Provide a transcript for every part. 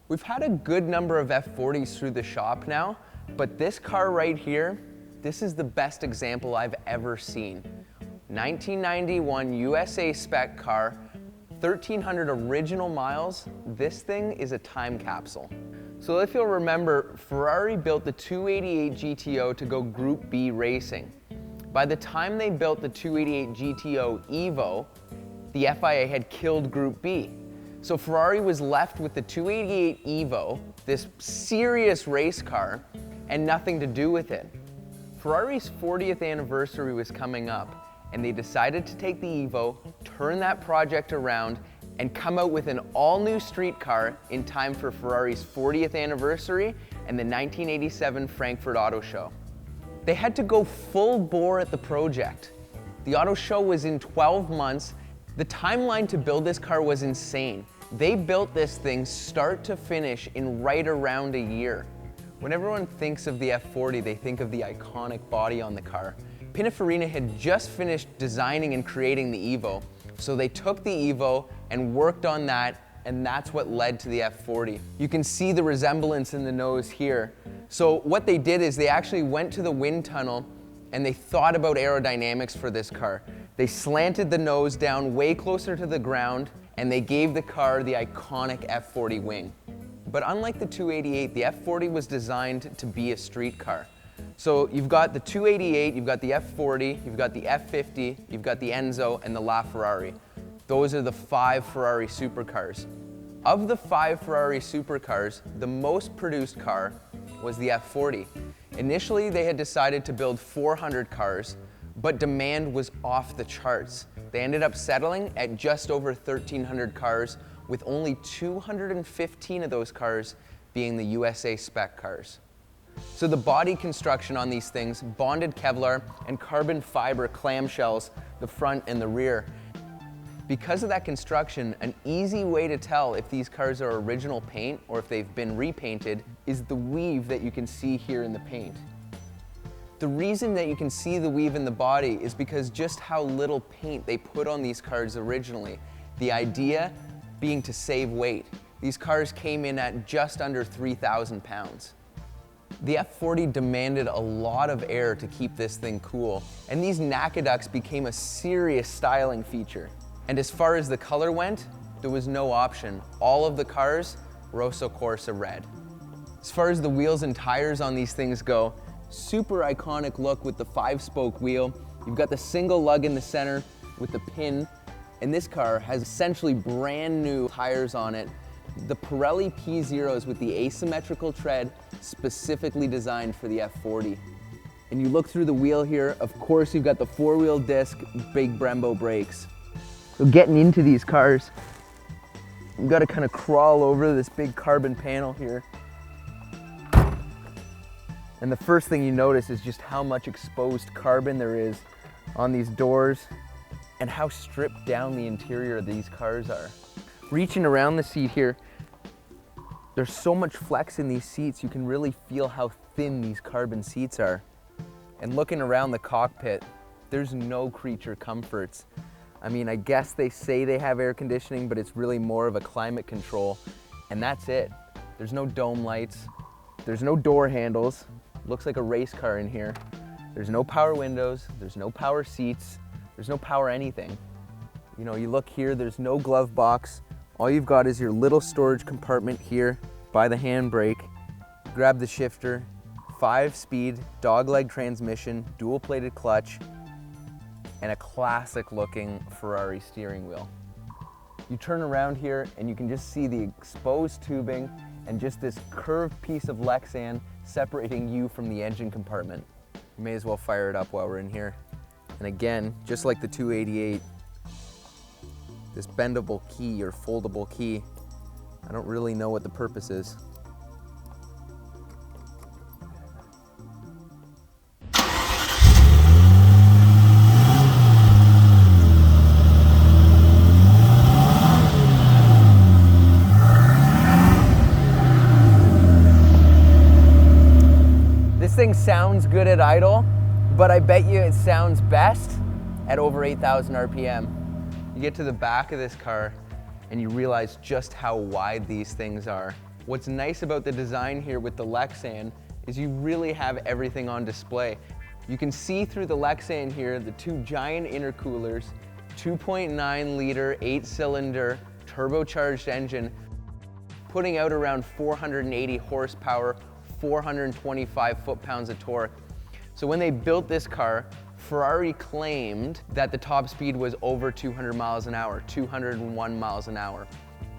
We've had a good number of F40s through the shop now, but this car right here, this is the best example I've ever seen. 1991 USA spec car, 1,300 original miles. This thing is a time capsule. So if you'll remember, Ferrari built the 288 GTO to go Group B racing. By the time they built the 288 GTO Evo, the FIA had killed Group B. So Ferrari was left with the 288 Evo, this serious race car, and nothing to do with it. Ferrari's 40th anniversary was coming up, and they decided to take the Evo, turn that project around, and come out with an all-new street car in time for Ferrari's 40th anniversary and the 1987 Frankfurt Auto Show. They had to go full bore at the project. The auto show was in 12 months. The timeline to build this car was insane. They built this thing start to finish in right around a year. When everyone thinks of the F40, they think of the iconic body on the car. Pininfarina had just finished designing and creating the Evo, so they took the Evo and worked on that, and that's what led to the F40. You can see the resemblance in the nose here. So what they did is they actually went to the wind tunnel and they thought about aerodynamics for this car. They slanted the nose down way closer to the ground, and they gave the car the iconic F40 wing. But unlike the 288, the F40 was designed to be a street car. So you've got the 288, you've got the F40, you've got the F50, you've got the Enzo, and the LaFerrari. Those are the 5 Ferrari supercars. Of the 5 Ferrari supercars, the most produced car was the F40. Initially, they had decided to build 400 cars, but demand was off the charts. They ended up settling at just over 1,300 cars, with only 215 of those cars being the USA spec cars. So the body construction on these things, bonded Kevlar and carbon fiber clamshells, the front and the rear. Because of that construction, an easy way to tell if these cars are original paint or if they've been repainted is the weave that you can see here in the paint. The reason that you can see the weave in the body is because just how little paint they put on these cars originally. The idea being to save weight. These cars came in at just under 3,000 pounds. The F40 demanded a lot of air to keep this thing cool, and these Nakaducts became a serious styling feature. And as far as the color went, there was no option. All of the cars, Rosso Corsa red. As far as the wheels and tires on these things go, super iconic look with the 5-spoke wheel. You've got the single lug in the center with the pin, and this car has essentially brand new tires on it. The Pirelli P0s with the asymmetrical tread, specifically designed for the F40. And you look through the wheel here, of course you've got the 4-wheel disc, big Brembo brakes. So getting into these cars, you've got to kind of crawl over this big carbon panel here. And the first thing you notice is just how much exposed carbon there is on these doors and how stripped down the interior of these cars are. Reaching around the seat here, there's so much flex in these seats, you can really feel how thin these carbon seats are. And looking around the cockpit, there's no creature comforts. I mean, I guess they say they have air conditioning, but it's really more of a climate control, and that's it. There's no dome lights, there's no door handles. Looks like a race car in here. There's no power windows, there's no power seats, there's no power anything. You know, you look here, there's no glove box. All you've got is your little storage compartment here by the handbrake. Grab the shifter, 5-speed dogleg transmission, dual-plated clutch, and a classic looking Ferrari steering wheel. You turn around here and you can just see the exposed tubing and just this curved piece of Lexan separating you from the engine compartment. You may as well fire it up while we're in here. And again, just like the 288, this bendable key or foldable key, I don't really know what the purpose is. This thing sounds good at idle, but I bet you it sounds best at over 8,000 RPM. You get to the back of this car and you realize just how wide these things are. What's nice about the design here with the Lexan is you really have everything on display. You can see through the Lexan here the two giant intercoolers, 2.9 liter, 8-cylinder, turbocharged engine, putting out around 480 horsepower, 425 foot-pounds of torque. So when they built this car, Ferrari claimed that the top speed was over 200 miles an hour, 201 miles an hour.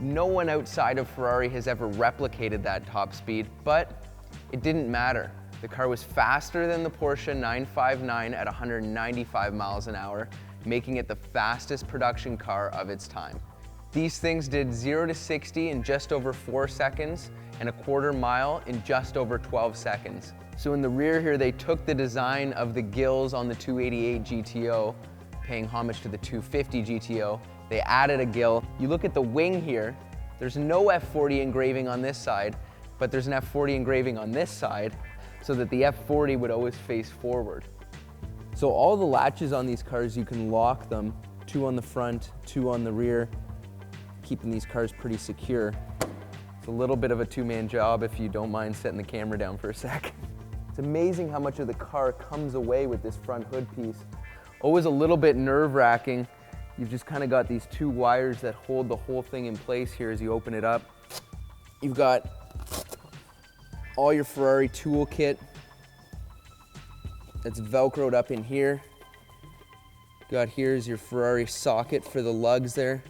No one outside of Ferrari has ever replicated that top speed, but it didn't matter. The car was faster than the Porsche 959 at 195 miles an hour, making it the fastest production car of its time. These things did 0 to 60 in just over 4 seconds and a quarter mile in just over 12 seconds. So in the rear here, they took the design of the gills on the 288 GTO, paying homage to the 250 GTO. They added a gill. You look at the wing here, there's no F40 engraving on this side, but there's an F40 engraving on this side, so that the F40 would always face forward. So all the latches on these cars, you can lock them, 2 on the front, 2 on the rear, keeping these cars pretty secure. It's a little bit of a two-man job if you don't mind setting the camera down for a sec. It's amazing how much of the car comes away with this front hood piece. Always a little bit nerve-wracking. You've just kind of got these 2 wires that hold the whole thing in place here as you open it up. You've got all your Ferrari toolkit that's Velcroed up in here. Got here's your Ferrari socket for the lugs there.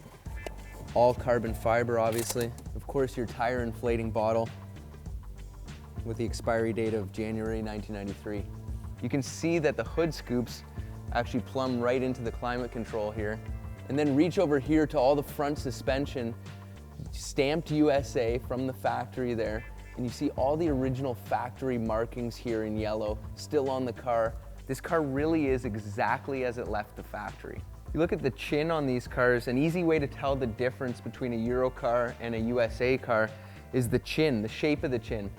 All carbon fiber, obviously. Of course, your tire inflating bottle with the expiry date of January 1993. You can see that the hood scoops actually plumb right into the climate control here. And then reach over here to all the front suspension, stamped USA from the factory there. And you see all the original factory markings here in yellow, still on the car. This car really is exactly as it left the factory. You look at the chin on these cars, an easy way to tell the difference between a Euro car and a USA car is the chin, the shape of the chin.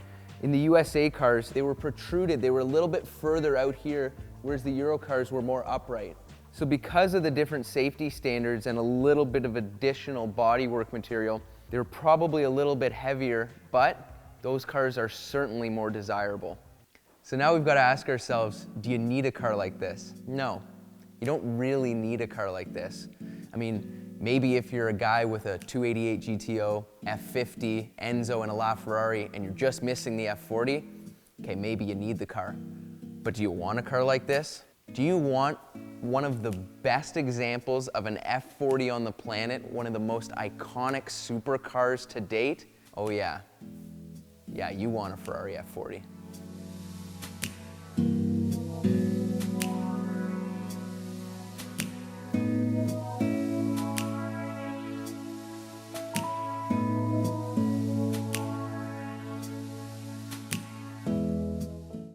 In the USA cars, they were protruded, they were a little bit further out here, whereas the Euro cars were more upright. So because of the different safety standards and a little bit of additional bodywork material, they were probably a little bit heavier, but those cars are certainly more desirable. So now we've got to ask ourselves, do you need a car like this? No, you don't really need a car like this. I mean, maybe if you're a guy with a 288 GTO, F50, Enzo, and a LaFerrari, and you're just missing the F40, okay, maybe you need the car. But do you want a car like this? Do you want one of the best examples of an F40 on the planet, one of the most iconic supercars to date? Oh yeah. Yeah, you want a Ferrari F40.